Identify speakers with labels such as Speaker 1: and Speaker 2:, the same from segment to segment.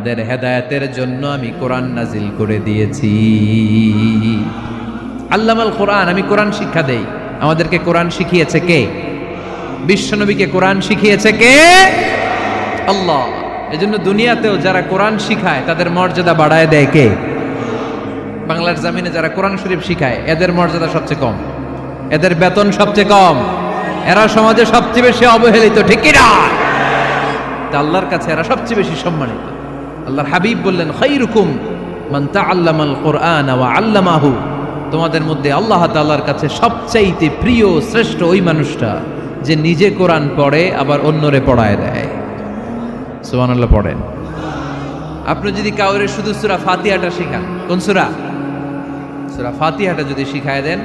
Speaker 1: তাদের হেদায়েতের জন্য আমি কোরআন নাজিল করে দিয়েছি। আল্লামাল কোরআন, আমি কোরআন শিক্ষা দেই। আমাদেরকে কোরআন শিখিয়েছে কে? বিশ্বনবীকে কোরআন শিখিয়েছে কে? আল্লাহ। এজন্য দুনিয়াতেও যারা কোরআন শিখায় তাদের মর্যাদা বাড়ায় দেয় কে? বাংলার জমিনে যারা কোরআন শরীফ শিখায় এদের মর্যাদা সবচেয়ে কম, এদের বেতন সবচেয়ে কম, এরা সমাজে সবচেয়ে বেশি অবহেলিত, ঠিক কি না? আল্লাহর কাছে এরা সবচেয়ে বেশি সম্মানিত। আল্লাহর হাবিব বললেন, খায়রুকুম মান তাআল্লামাল কুরআন ওয়া আল্লামাহু। তোমাদের মধ্যে আল্লাহ তাআলার কাছে সবচাইতে প্রিয় শ্রেষ্ঠ ওই মানুষটা যে নিজে কোরআন পড়ে আবার অন্যরে পড়ায় দেয়। সুবহানাল্লাহ পড়েন। আপনি যদি কাউরে শুধু সূরা ফাতিহাটা শেখান, কোন সূরা? সূরা ফাতিহাটা যদি শিখায় দেন,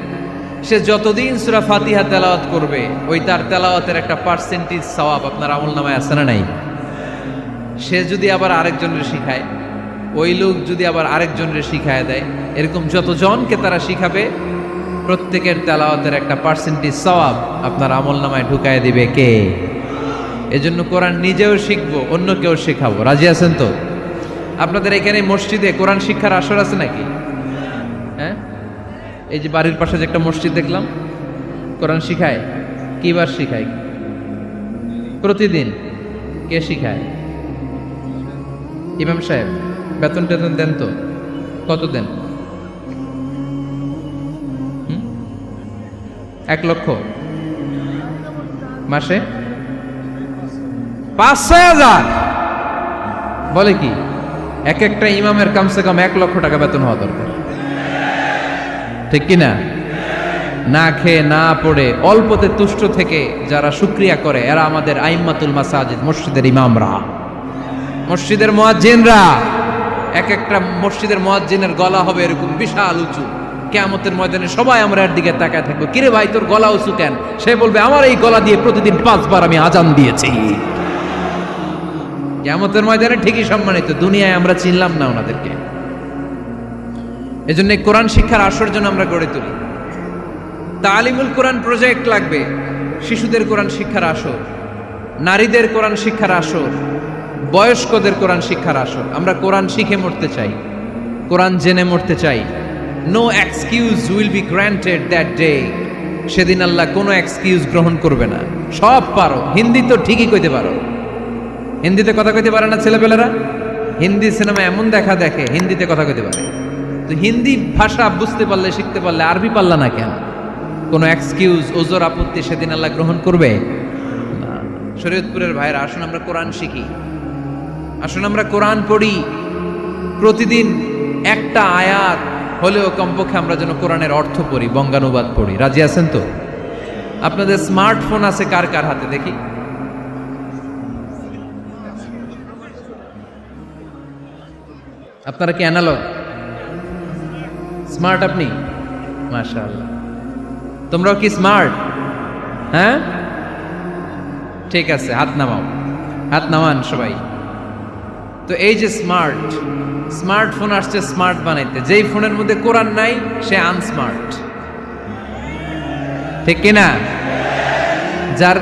Speaker 1: সে যতদিন সূরা ফাতিহা তেলাওয়াত করবে ওই তার তেলাওয়াতের একটা পার্সেন্টেজ সওয়াব আপনার আমলনামায় আছে না নাই? সে যদি আবার আরেকজনের শিখায়, ওই লোক যদি আবার আরেকজনের শিখায় দেয়, এরকম যতজনকে তারা শিখাবে প্রত্যেকের তেলাওয়াতের একটা পার্সেন্টেজ সওয়াব আপনার আমলনামায় ঢুকায় দিবে কে? এজন্য কোরআন নিজেও শিখবো, অন্যকেও শেখাবো। রাজি আছেন তো? আপনাদের এখানে মসজিদে কোরআন শিক্ষার আসর আছে নাকি? হ্যাঁ, এই যে বাড়ির পাশে যে একটা মসজিদ দেখলাম, কোরআন শিখায়। কিবার শিখায়? প্রতিদিন। কে শিখায়? ইমাম সাহেব। বেতন টেতন দেন তো? কত দেন? 1 লক্ষ মাসে? 5-6 হাজার? বলে কি? এক একটা ইমামের কমসে কম 1 লক্ষ টাকা বেতন হওয়া দরকার, ঠিক কিনা? না খেয়ে না পড়ে অল্পতে তুষ্ট থেকে যারা শুকরিয়া করে এরা আমাদের আইম্মাতুল মাসাজিদ, মসজিদের ইমামরা, মসজিদের মুয়াজ্জিনরা। এক একটা মসজিদের মুয়াজ্জিনের গলা হবে এরকম বিশাল উঁচু। কিয়ামতের ময়দানে সবাই আমরা এর দিকে তাকায় থাকবো, কিরে ভাই তোর গলা উঁচু কেন? সে বলবে, আমার এই গলা দিয়ে প্রতিদিন 5 বার আমি আজান দিয়েছি। কিয়ামতের ময়দানে ঠিকই সম্মানিত, দুনিয়ায় আমরা চিনলাম না ওনাদেরকে। এজন্য কোরআন শিক্ষার আসর জন্য আমরা গড়ে তুলি। তালিমুল কোরআন প্রজেক্ট লাগবে, শিশুদের কোরআন শিক্ষার আসর, নারীদের কোরআন শিক্ষার আসর, বয়স্কদের কোরআন শিক্ষার আসর। আমরা কোরআন শিখে মরতে চাই, কোরআন জেনে মরতে চাই। No excuse will be granted that day. সেদিন আল্লাহ কোনো এক্সকিউজ গ্রহণ করবে না। সব পারো, হিন্দি তো ঠিকই কইতে পারো। হিন্দিতে কথা কইতে পারে না ছেলেপেলেরা? হিন্দি সিনেমা এমন দেখা দেখে হিন্দিতে কথা কইতে পারে। তো হিন্দি ভাষা বুঝতে পারলে, শিখতে পারলে আরবি পারলা না কেন? কোনো এক্সকিউজ, ওজর, আপত্তি সেদিন আল্লাহ গ্রহণ করবে না। শরীয়তপুরের ভাইরা, আসুন আমরা কোরআন শিখি, আসুন আমরা কোরআন পড়ি। প্রতিদিন একটা আয়াত হলেও কমপক্ষে আমরা যেন কোরআনের অর্থ পড়ি, বঙ্গানুবাদ পড়ি। রাজি আছেন তো? আপনাদের স্মার্টফোন আছে কার কার হাতে দেখি? আপনারা কি অ্যানালগ? স্মার্ট আপনি? মাশাআল্লাহ। তোমরাও কি স্মার্ট? হ্যাঁ, ঠিক আছে, হাত নামাও, হাত নামান সবাই। তো এই যে স্মার্টফোন আসছে স্মার্ট বানাইতে, যেই ফোনের মধ্যে কোরআন নাই সে আনস্মার্ট, ঠিক কিনা? যার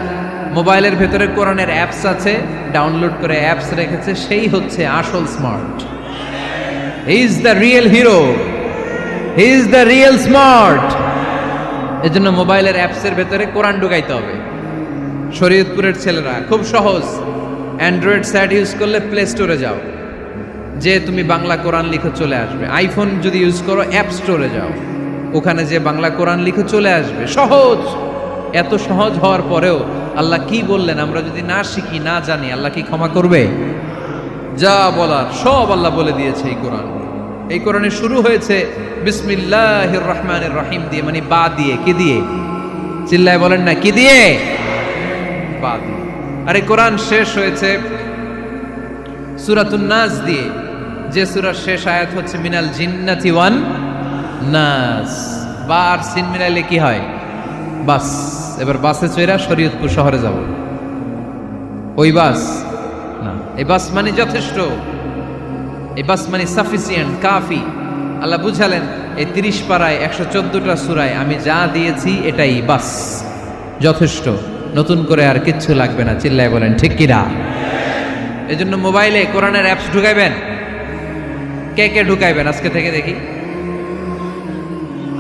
Speaker 1: মোবাইলের ভেতরে কোরআনের অ্যাপস আছে, ডাউনলোড করে অ্যাপস রেখেছে, সেই হচ্ছে আসল smart. He is the real hero, he is the real smart. এজন্য মোবাইলের অ্যাপসের ভেতরে কোরআন ঢুকাইতে হবে। শরীয়তপুরের ছেলেরা খুব সহজ, অ্যান্ড্রয়েড সেট ইউজ করলে প্লে স্টোরে যাও, যে তুমি বাংলা কোরআন লিখে চলে আসবে। আইফোন যদি ইউজ করো অ্যাপ স্টোরে যাও, ওখানে যে বাংলা কোরআন লিখে চলে আসবে। সহজ। এত সহজ হওয়ার পরেও আল্লাহ কি বললেন আমরা যদি না শিখি, না জানি, আল্লাহ কি ক্ষমা করবে? যা বলার সব আল্লাহ বলে দিয়েছে এই কোরআন। এই কোরআনে শুরু হয়েছে বিসমিল্লাহির রহমানির রহিম দিয়ে, মানে বা দিয়ে। কি দিয়ে? চিল্লায় বলেন না, কি দিয়ে? বা দিয়ে। আর এই কোরআন শেষ হয়েছে সূরাতুন নাস দিয়ে, যে সূরার শেষ আয়াত হচ্ছে মিনাল জিন্নাতি ওয়ান নাস। বা আর সিন মিলাইলে কি হয়? বাস। এবার বাসে চড়া শরীয়তপুর শহরে যাব। ওই বাস না, এই বাস মানে যথেষ্ট, এই বাস মানে সাফিসিয়েন্ট, কাফি। আল্লাহ বুঝালেন এই 30 পারায় 114টা সূরায় আমি যা দিয়েছি এটাই বাস, যথেষ্ট। নতুন করে আর কিচ্ছু লাগবে না। চিল্লায় বলেন ঠিক কিনা? এজন্য মোবাইলে কোরআনের অ্যাপস ঢুকাইবেন। কে কে ঢুকাইবেন আজকে থেকে দেখি?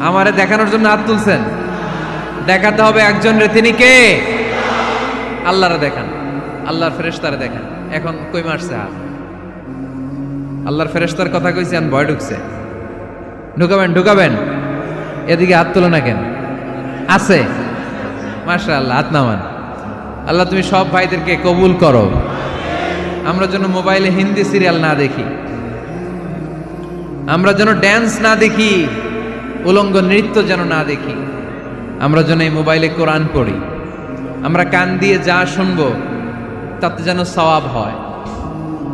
Speaker 1: আমারে দেখানোর জন্য হাত তুলছেন? দেখাতে হবে একজন রে, তিনি কে? আল্লাহরে দেখান, আল্লাহর ফেরেশতারে দেখান। এখন কই মারছে হাত? আল্লাহর ফেরেশতার কথা কইছি, আর ভয় ঢুকছে। ঢুকাবেন ঢুকাবেন, এদিকে হাত তুলো না কেন? আছে, মাশাআল্লাহ, হাত নামান। আল্লাহ তুমি সব ভাইদেরকে কবুল করো। আমরা যেন মোবাইলে হিন্দি সিরিয়াল না দেখি, আমরা যেন ড্যান্স না দেখি, উলঙ্গ নৃত্য যেন না দেখি, আমরা যেন এই মোবাইলে কোরআন পড়ি। আমরা কান দিয়ে যা শুনবো তাতে যেন সওয়াব হয়,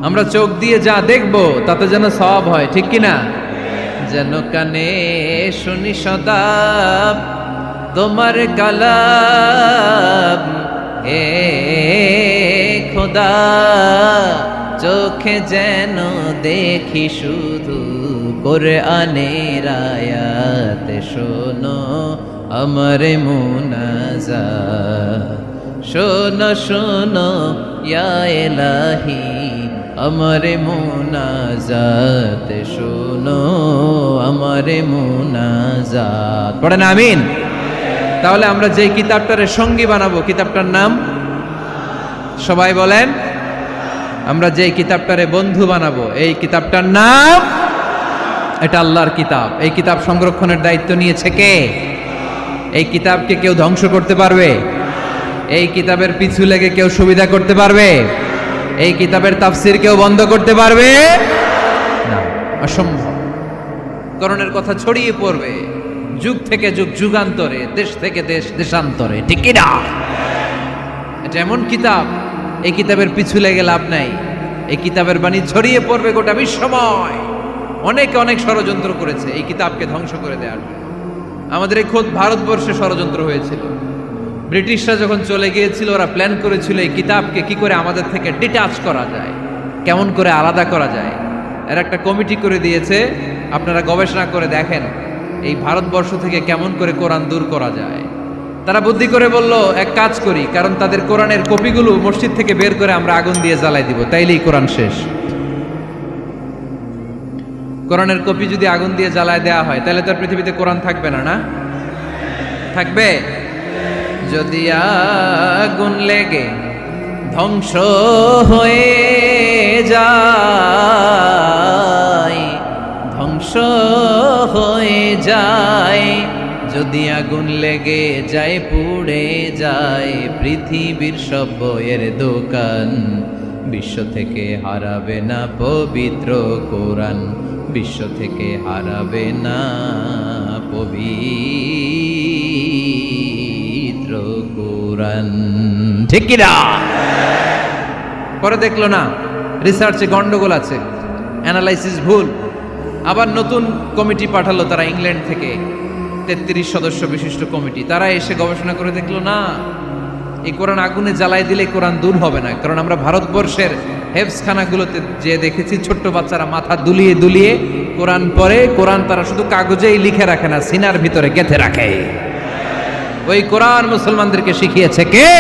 Speaker 1: আমরা চোখ দিয়ে যা দেখবো তাতে যেন সওয়াব হয়, ঠিক কিনা? যেন কানে শুনি সদা তোমার কালাম, এ খোদা চোখে যেন দেখি শুধু কোরআনের আয়াত, শোনো আমার মুনাজাত, শোনো শোনো ইয়া ইলাহি আমার মুনাজাত, শোনো আমার মুনাজাত। পড়েন আমিন। তাহলে আমরা যে কিতাবটারে সঙ্গী বানাবো, কিতাবটার নাম সবাই বলেন। আমরা যে কিতাবটারে বন্ধু বানাবো, এই কিতাবটার নাম, এটা আল্লাহর কিতাব। এই কিতাব সংরক্ষণের দায়িত্ব নিয়েছে কে? এই কিতাবকে কেউ ধ্বংস করতে পারবে? এই কিতাবের পিছু লেগে কেউ সুবিধা করতে পারবে? এই কিতাবের তাফসির কেউ বন্ধ করতে পারবে না, অসম্ভব। কোরআনের কথা ছড়িয়ে পড়বে যুগ থেকে যুগ, যুগান্তরে, দেশ থেকে দেশ, দেশান্তরে, ঠিক কি না? এটা এমন কিতাব, এই কিতাবের পিছু লেগে লাভ নাই। এই কিতাবের বাণী ছড়িয়ে পড়বে গোটা বিশ্বময়। অনেকে অনেক ষড়যন্ত্র করেছে এই কিতাবকে ধ্বংস করে দেওয়ার জন্য। আমাদের এই খোদ ভারতবর্ষে ষড়যন্ত্র হয়েছিল। ব্রিটিশরা যখন চলে গিয়েছিল, ওরা প্ল্যান করেছিল এই কিতাবকে কি করে আমাদের থেকে ডিটাচ করা যায়, কেমন করে আলাদা করা যায়। এর একটা কমিটি করে দিয়েছে, আপনারা গবেষণা করে দেখেন এই ভারতবর্ষ থেকে কেমন করে কোরআন দূর করা যায়। তারা বুদ্ধি করে বলল, এক কাজ করি, কারণ তাদের কোরআনের কপিগুলো মসজিদ থেকে বের করে আমরা আগুন দিয়ে জ্বালাই দিব, তাইলেই কোরআন শেষ। কোরআনের কপি যদি আগুন দিয়ে জ্বালায় দেওয়া হয়, তাহলে তো আর পৃথিবীতে কোরআন থাকবে না, না থাকবে? যদি আগুন লেগে ধ্বংস হয়ে যায়, ধ্বংস হয়ে যায়, যদি আগুন লেগে যায়, পুড়ে যায় পৃথিবীর সব বইয়ের দোকান, বিশ্ব থেকে হারাবে না পবিত্র কোরআন, বিশ্ব থেকে হারাবে না পবিত্র কোরআন, ঠিক কি না? পরে দেখলো না রিসার্চে গন্ডগোল আছে, অ্যানালাইসিস ভুল, আবার নতুন কমিটি পাঠালো তারা ইংল্যান্ড থেকে, 33 সদস্য বিশিষ্ট কমিটি। তারা এসে গবেষণা করে দেখলো না, এই কোরআন আগুনে জ্বালাই দিলে কোরআন দূর হবে না। কারণ আমরা ভারতবর্ষের হেফজখানাগুলোতে যে দেখেছি, ছোট্ট বাচ্চারা মাথা দুলিয়ে দুলিয়ে কোরআন পড়ে। কোরআন তারা শুধু কাগজেই লিখে রাখে না, সিনার ভিতরে গেঁথে রাখে। ওই কোরআন মুসলমানদেরকে শিখিয়েছে কে?